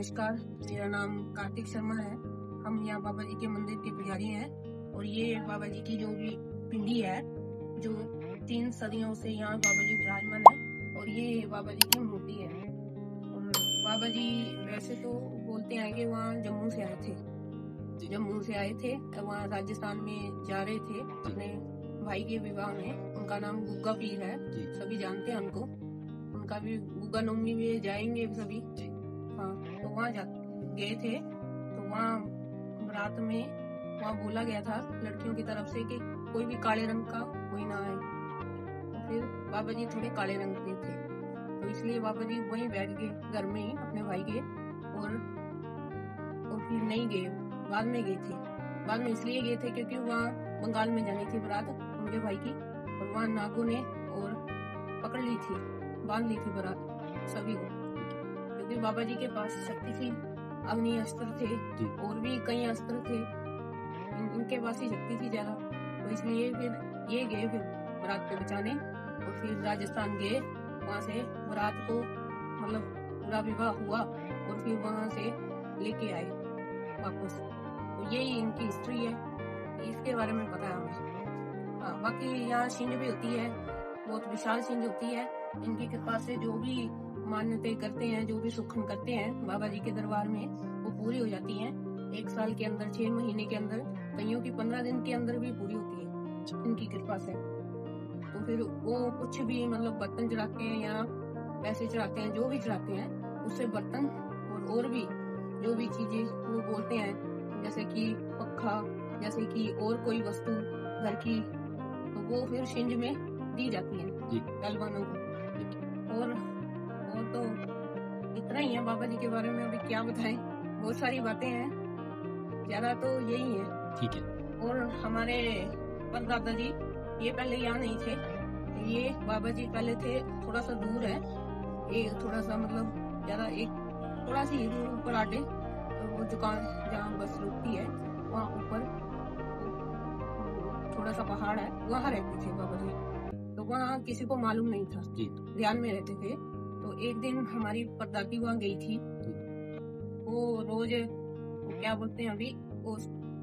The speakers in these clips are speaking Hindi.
नमस्कार, मेरा नाम कार्तिक शर्मा है। हम यहाँ बाबा जी के मंदिर के पुजारी हैं और ये बाबा जी की जो भी पिंडी है, जो 3 सदियों से यहाँ बाबा जी विराजमान है और ये बाबा जी की मूर्ति है। और बाबा जी वैसे तो बोलते हैं कि वहाँ जम्मू से आए थे, वहाँ राजस्थान में जा रहे थे अपने भाई के विवाह में। उनका नाम गुग्गा पीर है, सभी जानते हैं उनको। उनका भी गुग्गा नवमी में जाएंगे सभी। हाँ, तो वहाँ गए थे, तो वहाँ बारात में वहाँ बोला गया था लड़कियों की तरफ से कि कोई भी काले रंग का कोई ना आए। तो फिर बाबा जी थोड़े काले रंग के थे, तो इसलिए बाबा जी वहीं बैठ गए घर में ही अपने भाई के, और फिर नहीं गए, बाद में गए थे। बाद में इसलिए गए थे क्योंकि वहाँ बंगाल में जानी थी बारात उनके भाई की, और वहाँ नागों ने और पकड़ ली थी, बांध ली थी बारात सभी को, क्योंकि बाबा जी के पास शक्ति थी, अग्नि अस्त्र थे और भी कई अस्त्र थे, इनके पास ही शक्ति थी ज्यादा। तो इसलिए फिर ये गए फिर बारात को बचाने, और फिर राजस्थान गए। वहाँ से बारात को मतलब पूरा विवाह हुआ और फिर वहाँ से लेके आए वापस। तो यही इनकी हिस्ट्री है, इसके बारे में पता है हमें। हाँ, बाकी यहाँ सिंध भी होती है, बहुत विशाल सिंध होती है। इनकी कृपा से जो भी मान्यताएं करते हैं, जो भी सुखन करते हैं बाबा जी के दरबार में, वो पूरी हो जाती हैं। 1 साल के अंदर, 6 महीने के अंदर, कईयों की 15 दिन के अंदर भी पूरी होती है इनकी कृपा से। तो फिर वो कुछ भी मतलब बर्तन चढ़ाते हैं या पैसे चढ़ाते हैं, जो भी चढ़ाते हैं, उससे बर्तन और भी जो भी चीजें वो बोलते हैं, जैसे कि पक्खा, जैसे कि और कोई वस्तु घर की, तो वो फिर सिंध में दी जाती है पहलवानों को। और तो इतना ही है बाबा जी के बारे में, अभी क्या बताएं, बहुत सारी बातें हैं, ज्यादा तो यही है। ठीक है। और हमारे परदादा जी ये पहले यहाँ नहीं थे, ये बाबा जी पहले थे थोड़ा सा दूर है, ये थोड़ा सा मतलब ज्यादा एक थोड़ा सी दूर ऊपर आटे, तो वो दुकान जहाँ बस रुकती है वहाँ ऊपर थोड़ा सा पहाड़ है, वहाँ रहते थे बाबा जी। तो वहाँ किसी को मालूम नहीं था, ध्यान में रहते थे। तो एक दिन हमारी परदादी वहाँ गई थी, वो रोज क्या बोलते हैं अभी, वो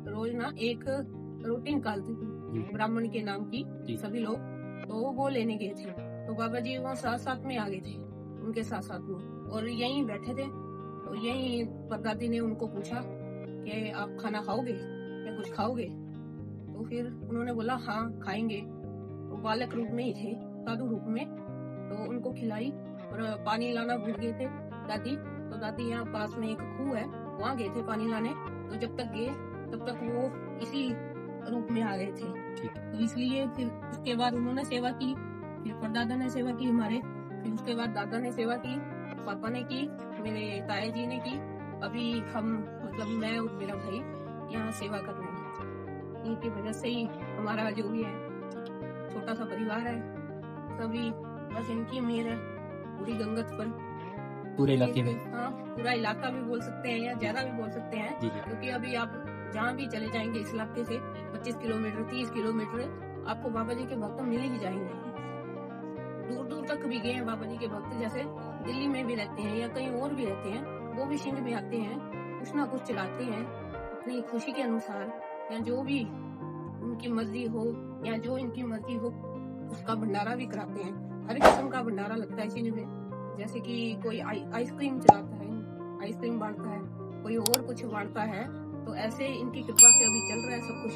रोज ना एक रोटी निकालती थी ब्राह्मण के नाम की सभी लोग, तो वो लेने गए थे। तो बाबा जी वहाँ साथ में आ गए थे उनके साथ में, और यहीं बैठे थे। तो यहीं परदादी ने उनको पूछा कि आप खाना खाओगे या कुछ खाओगे? तो फिर उन्होंने बोला हाँ खाएंगे। तो बालक रूप में ही थे, साधु रूप में। तो उनको खिलाई, और पानी लाना भूल गए थे दादी। तो दादी यहाँ पास में एक खूह है, वहाँ गए थे पानी लाने। तो जब तक गए तब तक वो इसी रूप में आ गए थे। तो इसलिए फिर उसके बाद उन्होंने सेवा की, फिर परदादा ने सेवा की हमारे, फिर उसके बाद दादा ने सेवा की, पापा ने की, मेरे ताया जी ने की। अभी हम मतलब मैं और मेरा भाई यहाँ सेवा कर रहे हैं। इनकी वजह से ही हमारा जो भी है छोटा सा परिवार है, सभी बस इनकी मेहर है पूरी गंगत पर, पूरे इलाके में। हाँ, पूरा इलाका भी बोल सकते हैं या ज्यादा भी बोल सकते हैं, क्योंकि अभी आप जहाँ भी चले जाएंगे इस इलाके से 25 किलोमीटर 30 किलोमीटर आपको बाबा जी के भक्त मिल ही जाएंगे। दूर दूर तक भी गए हैं बाबा जी के भक्त, जैसे दिल्ली में भी रहते हैं या कहीं और भी रहते हैं, वो भी सिंध में आते हैं, कुछ ना कुछ चलाते हैं अपनी खुशी के अनुसार, या जो भी उनकी मर्जी हो या जो इनकी मर्जी हो उसका भंडारा भी कराते हैं। हर किस्म का भंडारा लगता है सिंध में, जैसे कि कोई आइसक्रीम चलाता है, आइसक्रीम बांटता है, कोई और कुछ बांटता है। तो ऐसे इनकी कृपा से अभी चल रहा है सब कुछ।